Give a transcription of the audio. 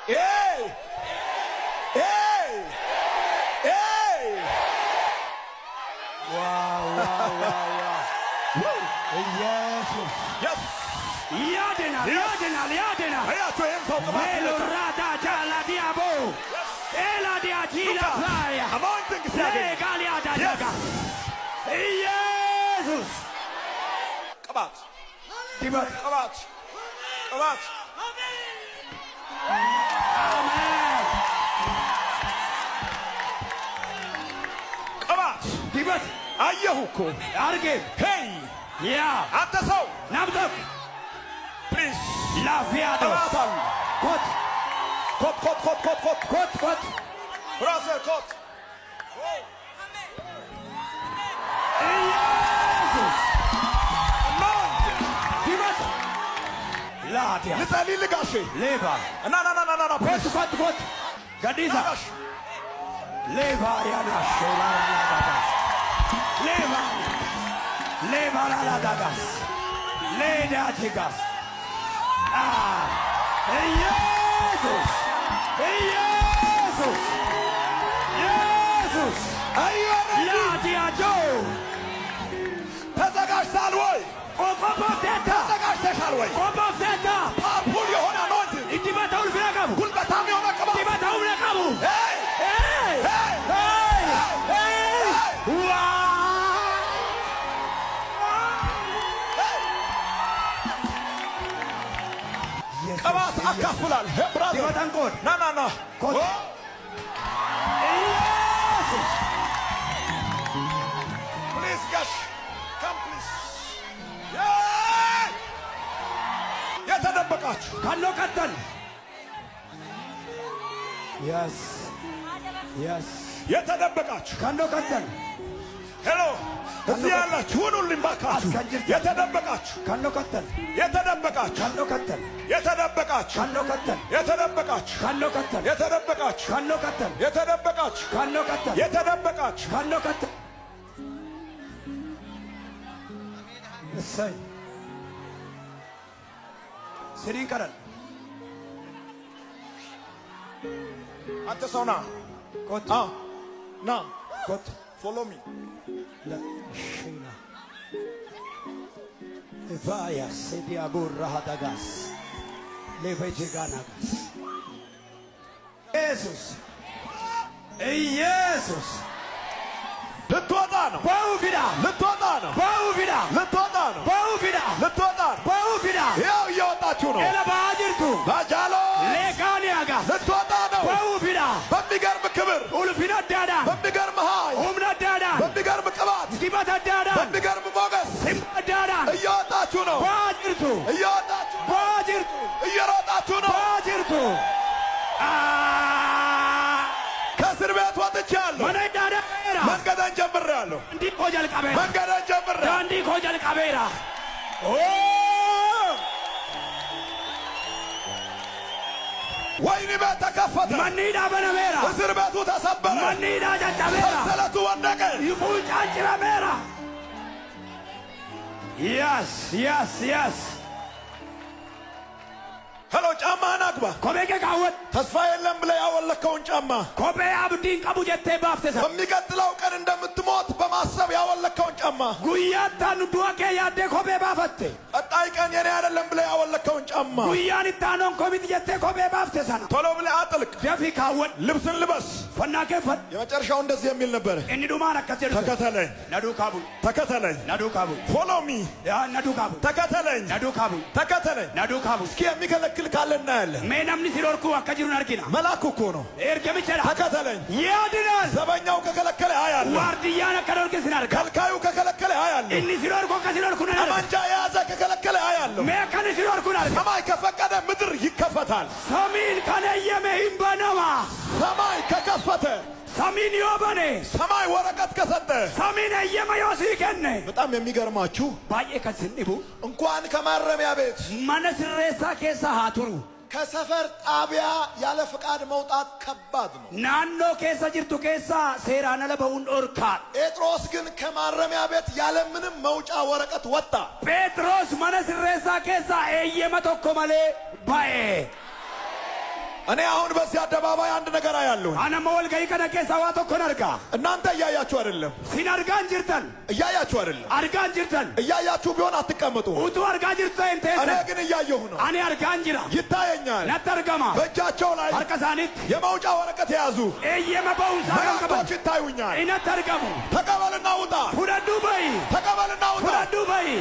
Hey! Hey! Hey! Wow, wow, wow, wow. Yes. Yes! Yadena, Yes. yadena, yadena. Hayato enso kabati. Melorata jala diabo. Ela dia jila playa. Anointing is here. Legalia da Yes. daga. Jesus. Kabat. Dibat. Kabat. Kabat. Amen. Kabat. Dibat. አየሁ እኮ Arge. ሄይ Ya. አንተ ሰው Namdok. ፕሊዝ Lafiado. ቀባታል Kot. ኮት ብራዘር ኮት Jesus. anointing Dibat. Ladia. ልጸልይ ልጋሼ Leva. ና ፕሊዝ Kot. Gadiza. ጋሽ Leva yana shela la dagas. Leva la dagas. Leda tigas. Ah. Jesus. Jesus. Jesus. አየረ La diajo. ተዘጋጅታል ወይ Okopo seta. ተዘጋጅተሻል ወይ Okopo seta. ፓወርፉል የሆነ anointing Idibataul birakabu. ጉልበታም የሆነ ቅባት Idibataul birakabu. ሄይ Hey. Hey. Hey. Hey. Wow. ቅባት አካፍላል ሄ ብራዘር Dibatan kot. ና ኮት ኢየሱስ ፕሊዝ ጋሽ ካም ፕሊዝ የተደበቃችሁ ካሎ ቀጠል Yes. Yes. የተደበቃችሁ ካሎ ቀጠል ሄሎ እዚህ ያላችሁ ሁኑልኝ ባካችሁ አስከንጅት። የተደበቃችሁ ካሎ ቀጠል የተደበቃችሁ ካሎ ቀጠል የተደበቃችሁ ካሎ ቀጠል የተደበቃችሁ ካሎ ቀጠል የተደበቃችሁ ካሎ ቀጠል የተደበቃችሁ ካሎ ቀጠል የተደበቃችሁ ካሎ ቀጠል እሰይ ስሪን ቀረል አንተ ሰው ና ኮት ና ኮት ፎሎ ሚ ለሽና ኢቫያ ሴዲያ ቦራ ዳጋስ ለቬጂጋናጋስ ኢየሱስ ኢየሱስ ልትወጣ ነው ባውፊዳ ልትወጣ ነው ባውፊዳ ልትወጣ ነው ባውፊዳ ልትወጣ ነው ባውፊዳ ይኸው እየወጣችሁ ነው ኤላ ባጅርቱ ባጃሎ ሌጋኒያጋ ልትወጣ ነው ባውፊዳ በሚገርም ክብር ኡልፊና ዳዳ በሚገርም ኃይል ኡምና ዳዳ በሚገርም ቅባት ዲባታ ዳዳ በሚገርም ሞገስ ሲምባ ዳዳ እየወጣችሁ ነው ባጅርቱ እየወጣችሁ ባጅርቱ እየሮጣችሁ ነው ባጅርቱ ከእስር ቤት ወጥቻለሁ መነ ዳዳ ኤራ መንገደን ጀምሬያለሁ እንዲ ኮጀል ቀቤራ መንገደን ጀምሬያለሁ ዳንዲ ኮጀል ቀቤራ ኦ ወይኒ ቤት ተከፈተ መኒዳ በነሜራ እስር ቤቱ ተሰበረ መኒዳ ጨጨቤራ ሰንሰለቱ ወደቀ ይፉጫጭራ ሜራ yes yes yes ሄሎ ጫማህን አግባ ኮቤቄ ቃወት ተስፋ የለም ብለህ ያወለከውን ጫማ ኮቤ አብዲን ቀቡ ጀቴ ባፍተሳ በሚቀጥለው ቀን እንደምትሞት በማሰብ ያወለከውን ጫማ ጉያታን ዱዋቄ ያዴ ኮቤ ባፈቴ ቀጣይ ቀን የኔ አይደለም ብለህ ያወለከውን ጫማ ጉያን ታኖን ኮሚት ጀቴ ኮቤ ባፍተሳና ቶሎ ብለህ አጥልቅ ደፊ ካወት ልብስን ልበስ ፈናኬ ፈን የመጨረሻው እንደዚህ የሚል ነበር እኒ ዱማን አከጀሩ ተከተለኝ ነዱ ካቡ ተከተለኝ ነዱ ካቡ ፎሎ ሚ ያ ነዱ ካቡ ተከተለኝ ነዱ ካቡ ተከተለኝ ነዱ ካቡ እስኪ የሚከለክል ካለ እናያለን ሜ ነምኒ ሲሮርኩ አከጅሩን አርጊና መልአኩ እኮ ነው ኤርገሚቸራ ተከተለኝ ያድናል ዘበኛው ከከለከለ አያለሁ ዋርድያነ ከዶርክ ሲናርካ ከልካዩ ከከለከለ አያለሁ እኒ ሲሮርኩ ከሲሮርኩ ነና ጠመንጃ የያዘ ከከለከለ አያለሁ ሜ ከኒ ሲሮርኩ ናርካ ሰማይ ከፈቀደ ምድር ይከፈታል ሰሚን ከነየመ ሂምበነማ ሰማይ ከከፈተ ሰሚን ዮበኔ ሰማይ ወረቀት ከሰጠ ሰሚን እየመ ዮሲከነ በጣም የሚገርማችሁ ባዬ ከስንቡ እንኳን ከማረሚያ ቤት መነስሬሳ ኬሳ ሃቱሩ ከሰፈር ጣቢያ ያለ ፍቃድ መውጣት ከባድ ነው። ናኖ ኬሳ ጅርቱ ኬሳ ሴራነ ለበውን ኦርካ ጴጥሮስ ግን ከማረሚያ ቤት ያለ ምንም መውጫ ወረቀት ወጣ። ጴጥሮስ መነስሬሳ ኬሳ ኤየመ ቶኮ መሌ ባኤ እኔ አሁን በዚህ አደባባይ አንድ ነገር አያለሁ። Ana mawal gayi kana keessa waa tokko arga. እናንተ እያያችሁ አይደለም። Sin argaan jirtan. እያያችሁ አይደለም። Argaan jirtan. እያያችሁ ቢሆን አትቀመጡ። Utuu argaa jirtan ta'e. እኔ ግን እያየሁ ነው። Ani argaan jira. ይታየኛል። Natti argama. በእጃቸው ላይ Harka isaaniitti. የመውጫ ወረቀት የያዙ Eeyyama ba'umsaa kan qaban. መላእክቶች ይታዩኛል። Inatti argamu. ተቀበልና ውጣ። Fudhadhuu ba'i. ተቀበልና ውጣ። Fudhadhuu ba'i.